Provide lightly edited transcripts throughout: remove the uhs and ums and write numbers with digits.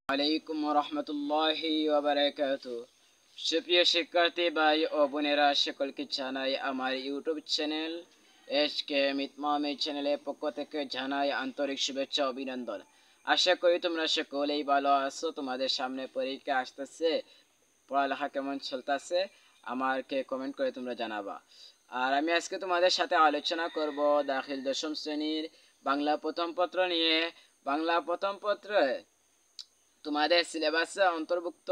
আলাইকুম রহমতুল্লাহি ওয়া বারাকাতুহু। সুপ্রিয় শিক্ষার্থী ভাই ও বোনেরা, সকলকে জানাই আমার ইউটিউব চ্যানেল এসকে মিতমাম এই চ্যানেলের পক্ষ থেকে জানাই আন্তরিক শুভেচ্ছা অভিনন্দন। আশা করি তোমরা সকলেই ভালো আছো। তোমাদের সামনে পরীক্ষা আসতেছে, পড়ালেখা কেমন চলতেছে আমাকে কমেন্ট করে তোমরা জানাবা। আর আমি আজকে তোমাদের সাথে আলোচনা করব দাখিল দশম শ্রেণীর বাংলা প্রথম পত্র নিয়ে। বাংলা প্রথম পত্রে তোমাদের সিলেবাসে অন্তর্ভুক্ত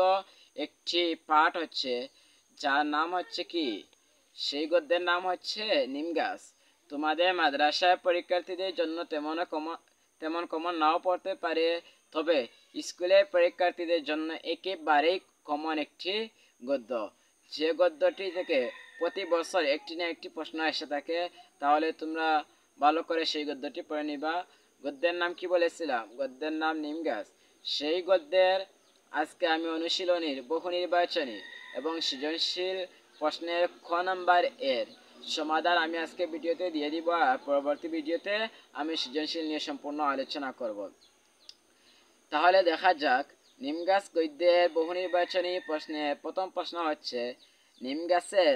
একটি পাঠ হচ্ছে, যার নাম হচ্ছে কি, সেই গদ্যের নাম হচ্ছে নিম গাছ। তোমাদের মাদ্রাসায় পরীক্ষার্থীদের জন্য তেমন কমন নাও পড়তে পারে, তবে স্কুলের পরীক্ষার্থীদের জন্য একেবারেই কমন একটি গদ্য। যে গদ্যটি থেকে প্রতি বছর একটি না একটি প্রশ্ন এসে থাকে, তাহলে তোমরা ভালো করে সেই গদ্যটি পড়ে নিবা। গদ্যের নাম কি বলেছিলাম? গদ্যের নাম নিম গাছ। সেই গদ্যের আজকে আমি অনুশীলনীর বহু নির্বাচনী এবং সৃজনশীল প্রশ্নের খ নাম্বার এর সমাধান আমি আজকে ভিডিওতে দিয়ে দিব, আর পরবর্তী ভিডিওতে আমি সৃজনশীল নিয়ে সম্পূর্ণ আলোচনা করব। তাহলে দেখা যাক, নিম গাছ গদ্যের বহু নির্বাচনী প্রশ্নের প্রথম প্রশ্ন হচ্ছে, নিম গাছে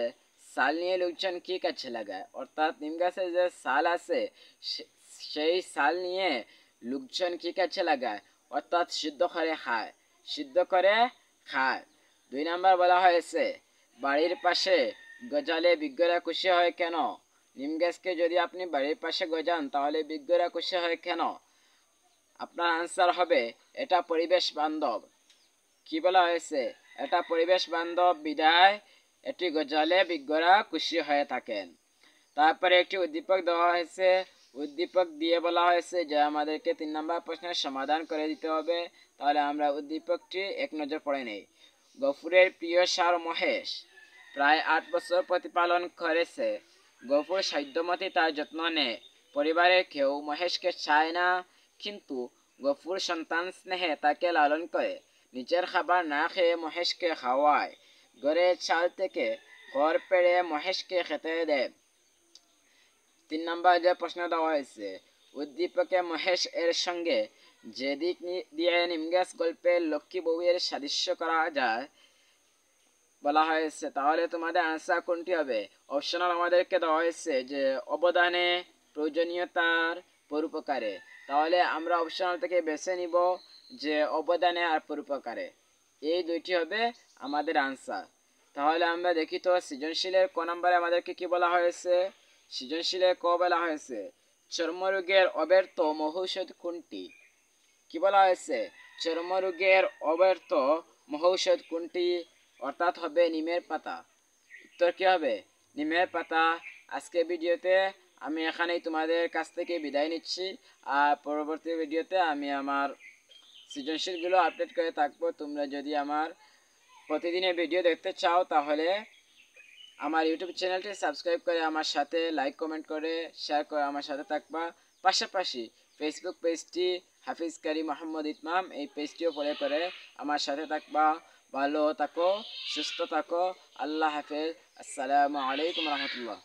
সাল নিয়ে লোকজন কি কাছে লাগায়? অর্থাৎ নিম গাছের যে সাল আছে সেই সাল নিয়ে লোকজন কি কাছে লাগায়? অর্থাৎ সিদ্ধ করে খায়, সিদ্ধ করে খায়। 2 নাম্বার বলা হয়েছে, বাড়ির পাশে গজালে বিজ্ঞরা খুশি হয় কেন? নিম গাছকে যদি আপনি বাড়ির পাশে গজান, তাহলে বিজ্ঞরা খুশি হয় কেন? আপনার আনসার হবে, এটা পরিবেশ বান্ধব। কি বলা হয়েছে? এটা পরিবেশ বান্ধব বিদায় এটি গজালে বিজ্ঞরা খুশি হয়ে থাকেন। তারপরে একটি উদ্দীপক দেওয়া হয়েছে, উদ্দীপক দিয়ে বলা হয়েছে যে আমাদেরকে 3 নম্বর প্রশ্নের সমাধান করে দিতে হবে। তাহলে আমরা উদ্দীপকটি এক নজর পড়ে নেই। গফুরের প্রিয় ষাঁড় মহেশ প্রায় 8 বছর প্রতিপালন করেছে। গফুর সাধ্যমতে তার যত্ন নেয়। পরিবারের কেউ মহেশকে চায় না, কিন্তু গফুর সন্তান স্নেহে তাকে লালন করে। নিজের খাবার না খেয়ে মহেশকে খাওয়ায়। ঘরের চাল থেকে খড় পেড়ে মহেশকে খেতে দেয়। 3 নম্বর যে প্রশ্ন দেওয়া হয়েছে, উদ্দীপকে মহেশ এর সঙ্গে যে দিক দিয়ে নিমগাছ গল্পের লক্ষ্মী বউয়ের সাদৃশ্য করা যায় বলা হয়েছে, তাহলে তোমাদের আনসার কোনটি হবে? অপশনাল আমাদেরকে দেওয়া হয়েছে যে অবদানে, প্রয়োজনীয়তার, পরোপকারে। তাহলে আমরা অপশনাল থেকে বেছে নিব যে অবদানে আর পরোপকারে। এই দুইটি হবে আমাদের আনসার। তাহলে আমরা দেখি তো সৃজনশীলের ক নম্বরে আমাদেরকে কি বলা হয়েছে। সৃজনশীলের ক বলা হয়েছে, চর্মরোগের অব্যর্থ মহৌষধ কোনটি? কি বলা হয়েছে? চর্মরোগের অব্যর্থ মহৌষধ কোনটি? অর্থাৎ হবে নিমের পাতা। উত্তর কি হবে? নিমের পাতা। আজকে ভিডিওতে আমি এখানেই তোমাদের কাছ থেকে বিদায় নিচ্ছি, আর পরবর্তী ভিডিওতে আমি আমার সৃজনশীলগুলো আপডেট করে থাকবো। তোমরা যদি আমার প্রতিদিনের ভিডিও দেখতে চাও, তাহলে আমার ইউটিউব চ্যানেলটি সাবস্ক্রাইব করে আমার সাথে লাইক কমেন্ট করে শেয়ার করে আমার সাথে থাকবা। পাশাপাশি ফেসবুক পেজটি হাফিজ কারি মোহাম্মদ ইতমাম, এই পেজটিও ফলো করে আমার সাথে থাকবা। ভালো থাকো, সুস্থ থাকো। আল্লাহ হাফেজ। আসসালামু আলাইকুম রহমতুল্লাহ।